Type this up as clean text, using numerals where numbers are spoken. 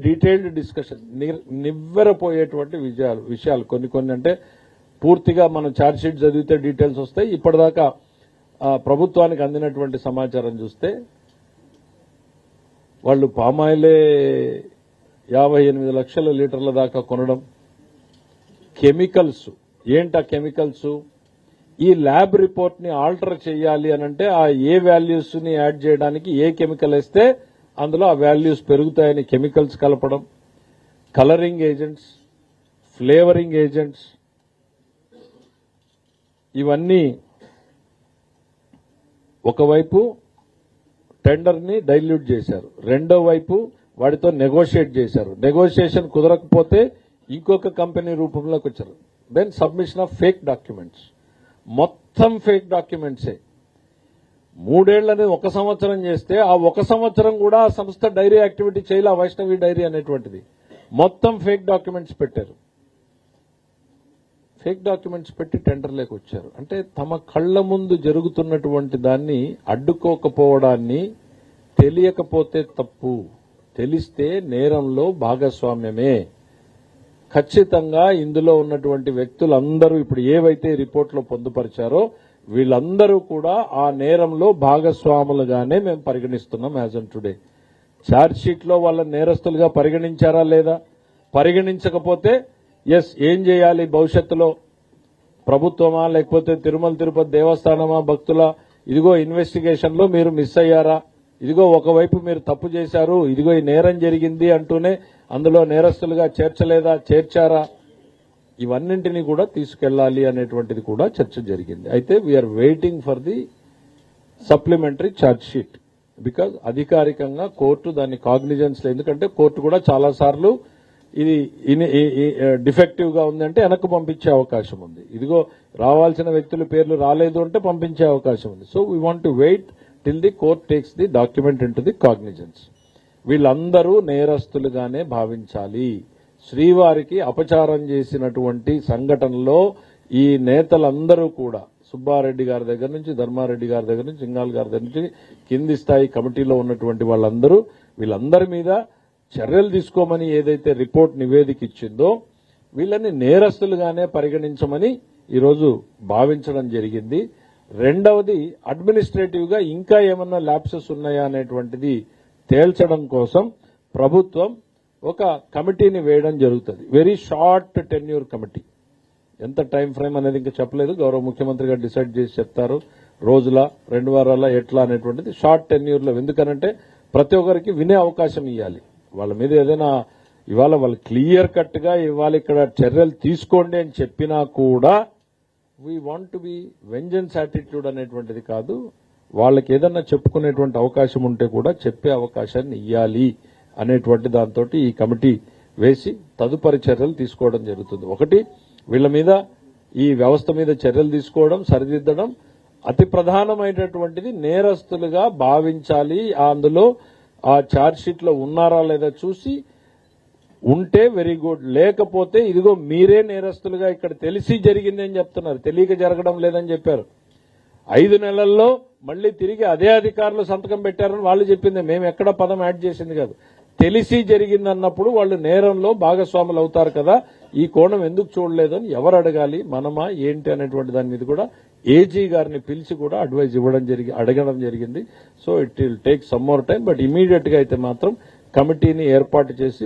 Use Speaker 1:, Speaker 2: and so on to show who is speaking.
Speaker 1: Detailed discussion నివ్వెరపోయేటువంటి విషయాలు కొన్ని అంటే పూర్తిగా మనం ఛార్జ్ షీట్ చదివితే డీటెయిల్స్ వస్తాయి. ఇప్పటిదాకా ప్రభుత్వానికి అందినటువంటి సమాచారం చూస్తే వాళ్ళు పామాయిలే 58 లక్షల లీటర్ల దాకా కొనడం, కెమికల్స్ ఏంటా కెమికల్స్, ఈ ల్యాబ్ రిపోర్ట్ ని ఆల్టర్ చేయాలి అనంటే ఆ ఏ వాల్యూస్ ని యాడ్ చేయడానికి ఏ కెమికల్ వేస్తే అందులో ఆ వాల్యూస్ పెరుగుతాయని కెమికల్స్ కలపడం, కలరింగ్ ఏజెంట్స్, ఫ్లేవరింగ్ ఏజెంట్స్, ఇవన్నీ ఒకవైపు టెండర్ ని డైల్యూట్ చేశారు, రెండో వైపు వాడితో నెగోషియేట్ చేశారు. నెగోషియేషన్ కుదరకపోతే ఇంకొక కంపెనీ రూపంలోకి వచ్చారు. Then submission of fake documents, మొత్తం ఫేక్ డాక్యుమెంట్సే. 3 ఏళ్లని 1 సంవత్సరం చేస్తే ఆ 1 సంవత్సరం కూడా ఆ సంస్థ డైరీ యాక్టివిటీ చేయాలి. వైష్ణవి డైరీ అనేటువంటిది మొత్తం ఫేక్ డాక్యుమెంట్స్ పెట్టారు. ఫేక్ డాక్యుమెంట్స్ పెట్టి టెండర్లోకి వచ్చారు. అంటే తమ కళ్ల ముందు జరుగుతున్నటువంటి దాన్ని అడ్డుకోకపోవడాన్ని, తెలియకపోతే తప్పు, తెలిస్తే నేరంలో భాగస్వామ్యమే. ఖచ్చితంగా ఇందులో ఉన్నటువంటి వ్యక్తులందరూ ఇప్పుడు ఏవైతే రిపోర్ట్లో పొందుపరిచారో వీళ్ళందరూ కూడా ఆ నేరంలో భాగస్వాములుగానే మేము పరిగణిస్తున్నాం. As on today charge sheet లో వాళ్ళ నేరస్తులుగా పరిగణించారా లేదా, పరిగణించకపోతే ఎస్ ఏం చేయాలి, భవిష్యత్తులో ప్రభుత్వమా లేకపోతే తిరుమల తిరుపతి దేవస్థానమా భక్తుల, ఇదిగో ఇన్వెస్టిగేషన్ లో మీరు మిస్ అయ్యారా, ఇదిగో ఒకవైపు మీరు తప్పు చేశారు, ఇదిగో ఈ నేరం జరిగింది అంటూనే అందులో నేరస్తులుగా చేర్చలేదా, చేర్చారా, ఇవన్నింటినీ కూడా తీసుకెళ్లాలి అనేటువంటిది కూడా చర్చ జరిగింది. అయితే we are waiting for the supplementary charge sheet because అధికారికంగా కోర్టు దాన్ని కాగ్నిజెన్స్, ఎందుకంటే కోర్టు కూడా చాలా సార్లు ఇది డిఫెక్టివ్ గా ఉందంటే వెనక్కు పంపించే అవకాశం ఉంది. ఇదిగో రావాల్సిన వ్యక్తుల పేర్లు రాలేదు అంటే పంపించే అవకాశం ఉంది. So we want to wait till the court takes the document into the cognizance. వీళ్ళందరూ నేరస్తులుగానే భావించాలి. శ్రీవారికి అపచారం చేసినటువంటి సంఘటనలో ఈ నేతలందరూ కూడా సుబ్బారెడ్డి గారి దగ్గర నుంచి, ధర్మారెడ్డి గారి దగ్గర నుంచి, సింగాల్ గారి దగ్గర నుంచి కింది స్థాయి కమిటీలో ఉన్నటువంటి వాళ్ళందరూ వీళ్ళందరి మీద చర్యలు తీసుకోమని ఏదైతే రిపోర్ట్ నివేదిక ఇచ్చిందో వీళ్ళని నేరస్తులుగానే పరిగణించమని ఈరోజు భావించడం జరిగింది. రెండవది అడ్మినిస్ట్రేటివ్ గా ఇంకా ఏమన్నా ల్యాప్సెస్ ఉన్నాయా అనేటువంటిది తేల్చడం కోసం ప్రభుత్వం ఒక కమిటీని వేయడం జరుగుతుంది. Very short tenure committee. ఎంత టైం ఫ్రేమ్ అనేది ఇంకా చెప్పలేదు, గౌరవ ముఖ్యమంత్రి గారు డిసైడ్ చేసి చెప్తారు. రోజుల 2 వారాల ఎట్లా అనేటువంటిది షార్ట్ టెన్యూర్ లో. ఎందుకనంటే ప్రతి ఒక్కరికి వినే అవకాశం ఇవ్వాలి. వాళ్ళ మీద ఏదైనా ఇవాళ వాళ్ళు క్లియర్ కట్ గా ఇవాళ ఇక్కడ చర్యలు తీసుకోండి అని చెప్పినా కూడా we want to be vengeance attitude అనేటువంటిది కాదు. వాళ్ళకి ఏదన్నా చెప్పుకునేటువంటి అవకాశం ఉంటే కూడా చెప్పే అవకాశాన్ని ఇవ్వాలి అనేటువంటి దాంతో ఈ కమిటీ వేసి తదుపరి చర్యలు తీసుకోవడం జరుగుతుంది. ఒకటి, వీళ్ళ మీద ఈ వ్యవస్థ మీద చర్యలు తీసుకోవడం, సరిదిద్దడం. అతి ప్రధానమైనటువంటిది నేరస్తులుగా భావించాలి. అందులో ఆ ఛార్జ్ షీట్ లో ఉన్నారా లేదా చూసి ఉంటే వెరీ గుడ్, లేకపోతే ఇదిగో మీరే నేరస్తులుగా ఇక్కడ తెలిసి జరిగిందని చెప్తున్నారు, తెలియక జరగడం లేదని చెప్పారు. 5 నెలల్లో మళ్లీ తిరిగి అదే అధికారులు సంతకం పెట్టారని వాళ్ళు చెప్పింది, మేము ఎక్కడ పదం యాడ్ చేసింది కాదు. తెలిసి జరిగిందన్నప్పుడు వాళ్ళు నేరంలో భాగస్వాములు అవుతారు కదా, ఈ కోణం ఎందుకు చూడలేదని ఎవరు అడగాలి, మనమా ఏంటి అనేటువంటి దాని మీద కూడా ఏజీ గారిని పిలిచి కూడా అడ్వైజ్ అడగడం జరిగింది. So it will take some more time, but immediate గా అయితే మాత్రం కమిటీని ఏర్పాటు చేసి